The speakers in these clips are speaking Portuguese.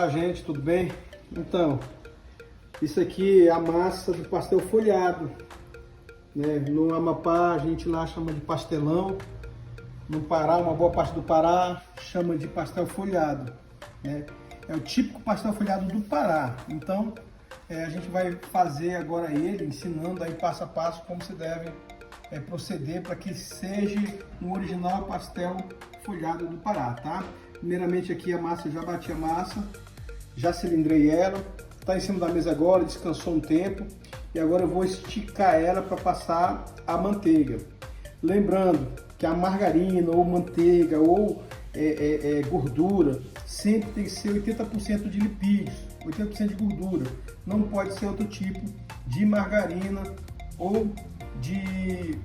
Olá, gente, tudo bem? Então, isso aqui é a massa do pastel folhado, né? No Amapá a gente lá chama de pastelão, no Pará, uma boa parte do Pará chama de pastel folhado, né? É o típico pastel folhado do Pará. Então, a gente vai fazer agora ele, ensinando aí passo a passo como se deve proceder para que seja um original pastel folhado do Pará, tá? Primeiramente aqui a massa, eu já bati a massa, já cilindrei ela, está em cima da mesa agora, descansou um tempo e agora eu vou esticar ela para passar a manteiga. Lembrando que a margarina ou manteiga ou gordura sempre tem que ser 80% de lipídios, 80% de gordura. Não pode ser outro tipo de margarina ou de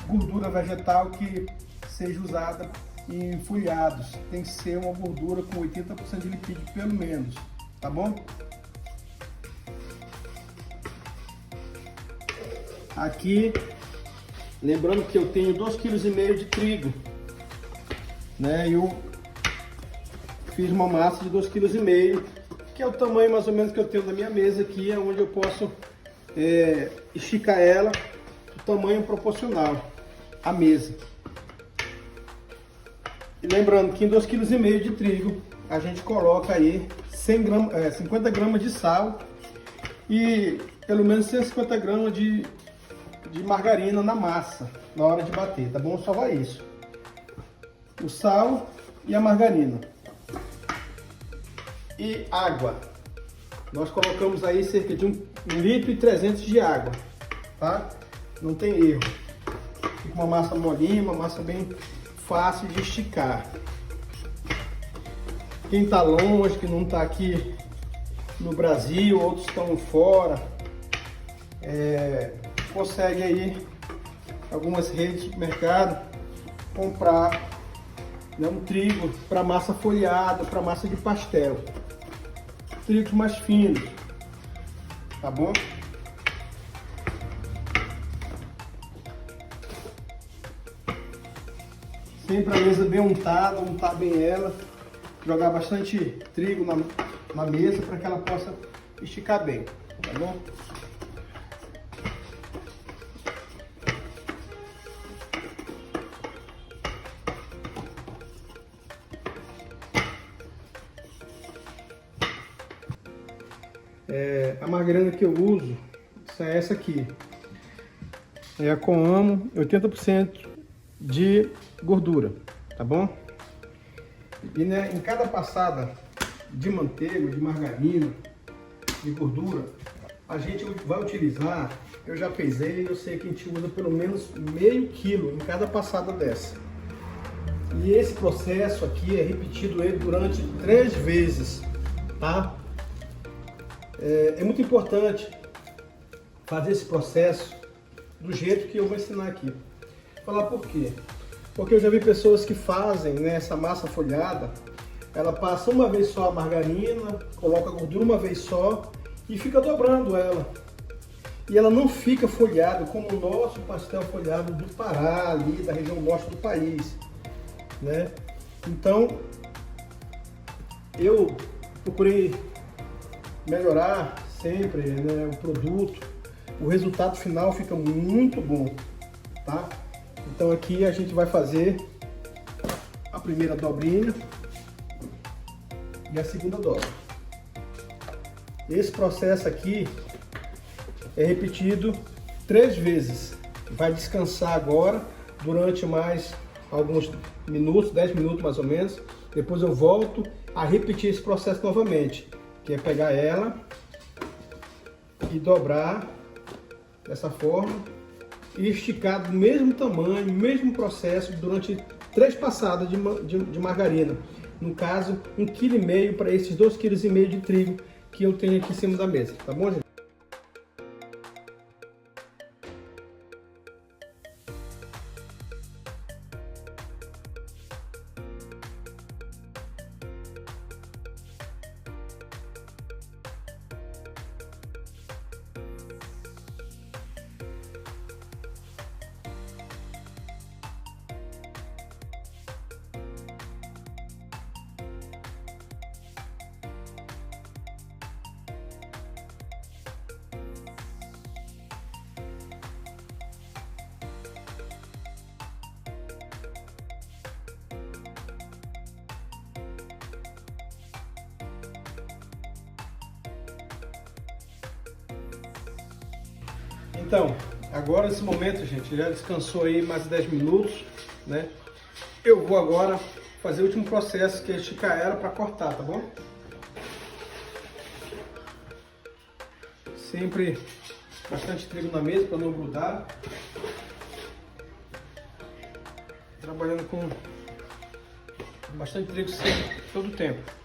gordura vegetal que seja usada em folhados. Tem que ser uma gordura com 80% de lipídio pelo menos, tá bom? Aqui, lembrando que eu tenho 2,5 kg de trigo, né? Eu fiz uma massa de 2,5 kg, que é o tamanho mais ou menos que eu tenho da minha mesa aqui, é onde eu posso esticar ela do tamanho proporcional à mesa. E lembrando que em 2,5 kg de trigo a gente coloca aí 50 gramas de sal e pelo menos 150 gramas de margarina na massa na hora de bater, tá bom? Só vai isso. O sal e a margarina. E água. Nós colocamos aí cerca de 1,3 litro de água, tá? Não tem erro. Fica uma massa molinha, uma massa bem fácil de esticar. Quem está longe, que não está aqui no Brasil, outros estão fora, consegue aí algumas redes de supermercado comprar, né, um trigo para massa folhada, para massa de pastel, trigos mais finos, tá bom? Sempre a mesa bem untada, untar bem ela, jogar bastante trigo na mesa para que ela possa esticar bem, tá bom? A margarina que eu uso é essa aqui, é a Coamo, 80% de gordura, tá bom? E né, em cada passada de manteiga, de margarina, de gordura, a gente vai utilizar, eu já pesei, eu sei que a gente usa pelo menos meio quilo em cada passada dessa. E esse processo aqui é repetido ele durante 3 vezes, tá? É muito importante fazer esse processo do jeito que eu vou ensinar aqui. Vou falar por quê? Porque eu já vi pessoas que fazem, né, essa massa folhada, ela passa uma vez só a margarina, coloca a gordura uma vez só e fica dobrando ela. E ela não fica folhada como o nosso pastel folhado do Pará, ali da região norte do país, né? Então, eu procurei melhorar sempre, né, o produto. O resultado final fica muito bom, tá? Então aqui a gente vai fazer a primeira dobrinha e a segunda dobra. Esse processo aqui é repetido 3 vezes. Vai descansar agora durante mais alguns minutos, 10 minutos mais ou menos. Depois eu volto a repetir esse processo novamente, que é pegar ela e dobrar dessa forma e esticar do mesmo tamanho, mesmo processo durante 3 passadas de margarina. No caso, 1,5 kg para esses 2,5 kg de trigo que eu tenho aqui em cima da mesa, tá bom, gente? Então, agora nesse momento, gente, já descansou aí mais de 10 minutos, né? Eu vou agora fazer o último processo, que é esticar ela para cortar, tá bom? Sempre bastante trigo na mesa para não grudar. Trabalhando com bastante trigo sempre, todo o tempo.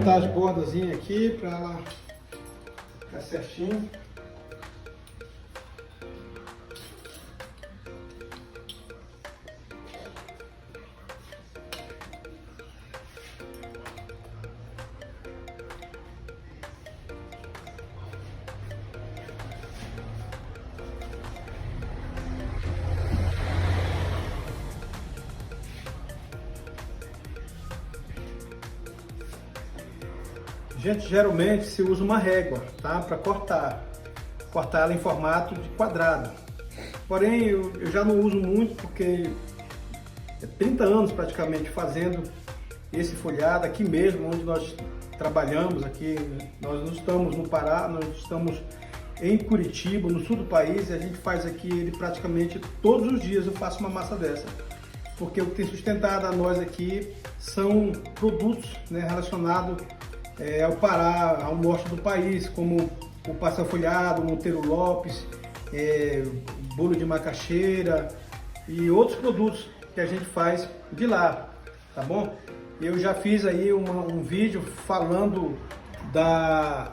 As bordazinhas aqui para ela ficar certinho. Gente, geralmente se usa uma régua, tá? Para cortar ela em formato de quadrado. Porém, eu já não uso muito porque é 30 anos praticamente fazendo esse folhado aqui mesmo, onde nós trabalhamos aqui. Nós não estamos no Pará, nós estamos em Curitiba, no sul do país, e a gente faz aqui ele praticamente todos os dias. Eu faço uma massa dessa, porque o que tem sustentado a nós aqui são produtos, né, relacionados ao Pará, ao norte do país, como o pastel folhado, o Monteiro Lopes, bolo de macaxeira e outros produtos que a gente faz de lá, tá bom? Eu já fiz aí um vídeo falando na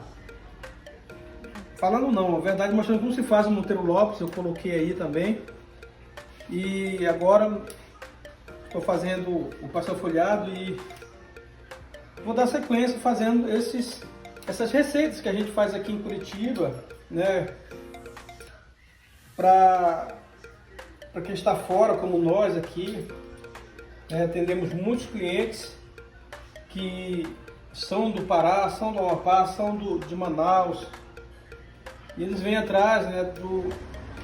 verdade mostrando como se faz o Monteiro Lopes, eu coloquei aí também. E agora estou fazendo o pastel folhado e vou dar sequência fazendo essas receitas que a gente faz aqui em Curitiba, né? Para quem está fora, como nós aqui, né? Atendemos muitos clientes que são do Pará, são do Amapá, são de Manaus, e eles vêm atrás, né, do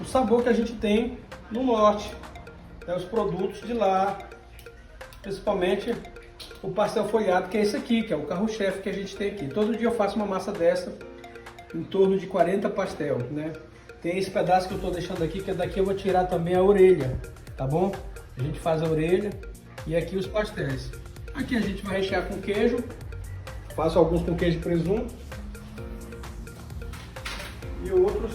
sabor que a gente tem no norte, né? Os produtos de lá, principalmente o pastel folhado, que é esse aqui, que é o carro-chefe que a gente tem aqui. Todo dia eu faço uma massa dessa, em torno de 40 pastel, né? Tem esse pedaço que eu estou deixando aqui, que daqui eu vou tirar também a orelha, tá bom? A gente faz a orelha e aqui os pastéis. Aqui a gente vai rechear com queijo, faço alguns com queijo e presunto e outros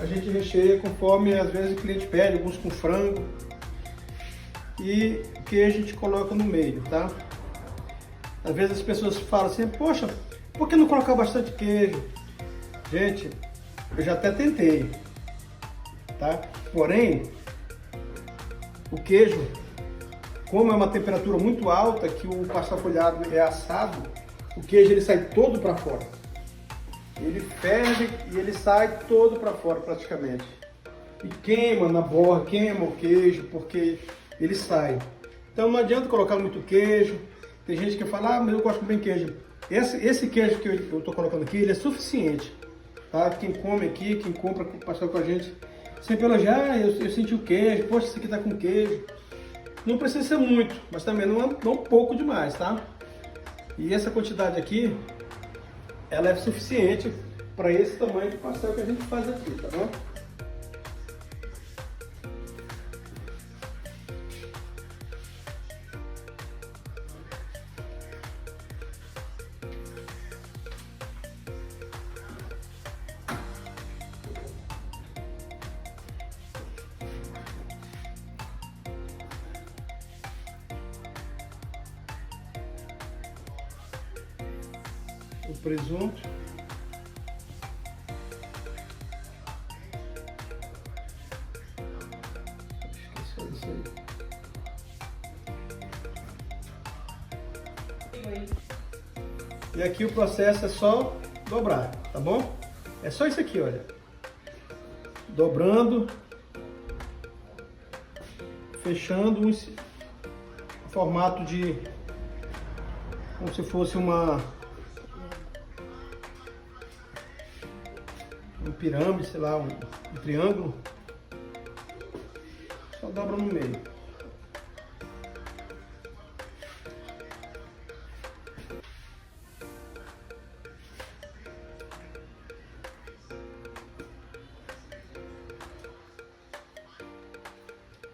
a gente recheia conforme às vezes o cliente pede, alguns com frango. E queijo a gente coloca no meio, tá? Às vezes as pessoas falam assim, poxa, por que não colocar bastante queijo? Gente, eu já até tentei, tá? Porém, o queijo, como é uma temperatura muito alta, que o pastel folhado é assado, o queijo ele sai todo para fora. Ele ferve e ele sai todo para fora praticamente. E queima na borra, queima o queijo, porque ele sai. Então não adianta colocar muito queijo. Tem gente que fala, mas eu gosto bem de queijo. Esse queijo que eu estou colocando aqui, ele é suficiente, tá? Quem come aqui, quem compra pastel com a gente, sempre elogia, eu senti o queijo, poxa, isso aqui tá com queijo. Não precisa ser muito, mas também não pouco demais, tá? E essa quantidade aqui, ela é suficiente para esse tamanho de pastel que a gente faz aqui, tá bom? O presunto. Acho que é só isso aí. E aqui o processo é só dobrar, tá bom? É só isso aqui, olha. Dobrando, fechando, um formato de como se fosse um pirâmide, sei lá, um triângulo. Só dobra no meio.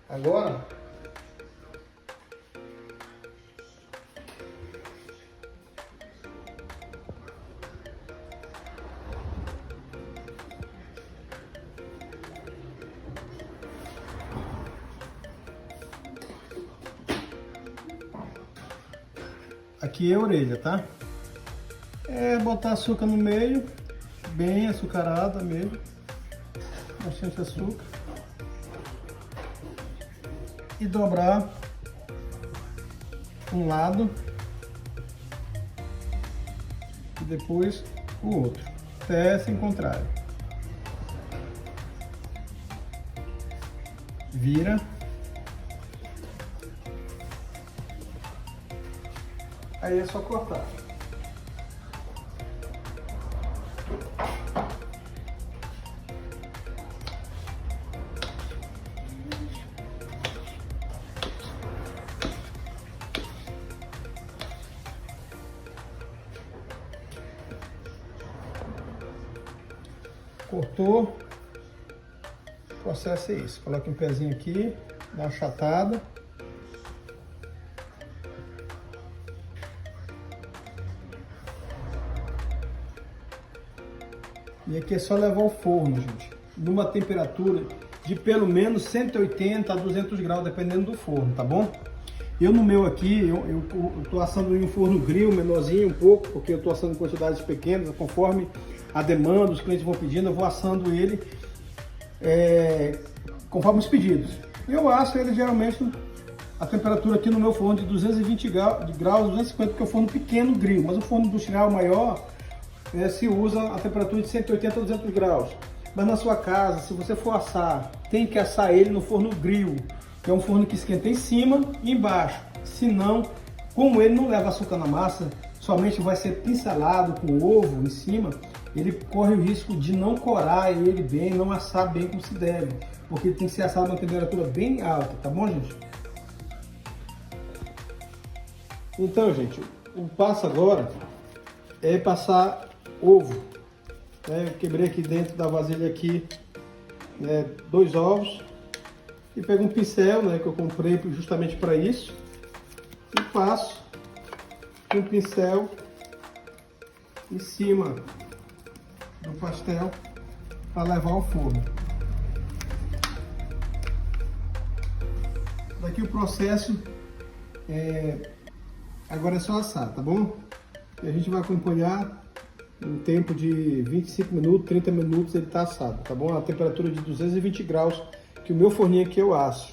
Agora, aqui é a orelha, tá? É botar açúcar no meio, bem açucarada mesmo, bastante açúcar. E dobrar um lado e depois o outro, até se encontrarem. Vira. Aí é só cortar. Cortou, o processo é isso. Coloca um pezinho aqui, dá uma achatada. E aqui é só levar ao forno, gente, numa temperatura de pelo menos 180 a 200 graus, dependendo do forno, tá bom? Eu no meu aqui, eu tô assando em um forno grill menorzinho um pouco, porque eu tô assando em quantidades pequenas, conforme a demanda, os clientes vão pedindo, eu vou assando ele conforme os pedidos. Eu asso ele geralmente a temperatura aqui no meu forno de 220 graus, 250, porque é um forno pequeno grill, mas o forno industrial maior se usa a temperatura de 180 a 200 graus. Mas na sua casa, se você for assar, tem que assar ele no forno grill, que é um forno que esquenta em cima e embaixo. Senão, como ele não leva açúcar na massa, somente vai ser pincelado com ovo em cima, ele corre o risco de não corar ele bem, não assar bem como se deve, porque ele tem que ser assado a uma temperatura bem alta, tá bom, gente? Então, gente, o passo agora é passar ovo. Eu quebrei aqui dentro da vasilha aqui 2 ovos e pego um pincel, que eu comprei justamente para isso, e passo um pincel em cima do pastel para levar ao forno. Daqui o processo agora é só assar, tá bom? E a gente vai acompanhar um tempo de 25 minutos, 30 minutos ele tá assado, tá bom? A temperatura de 220 graus, que o meu forninho aqui eu asso.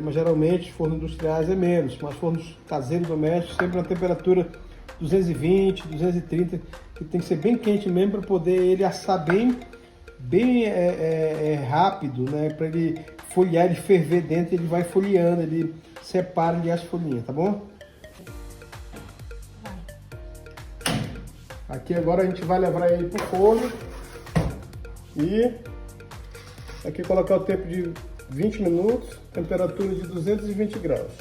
Mas geralmente fornos industriais é menos, mas fornos caseiros, domésticos, sempre na temperatura 220, 230, que tem que ser bem quente mesmo para poder ele assar bem rápido, para ele folhear, ele ferver dentro, ele vai folheando, ele separa ali as folhinhas, tá bom? Aqui agora a gente vai levar ele pro forno e aqui colocar o tempo de 20 minutos, temperatura de 220 graus.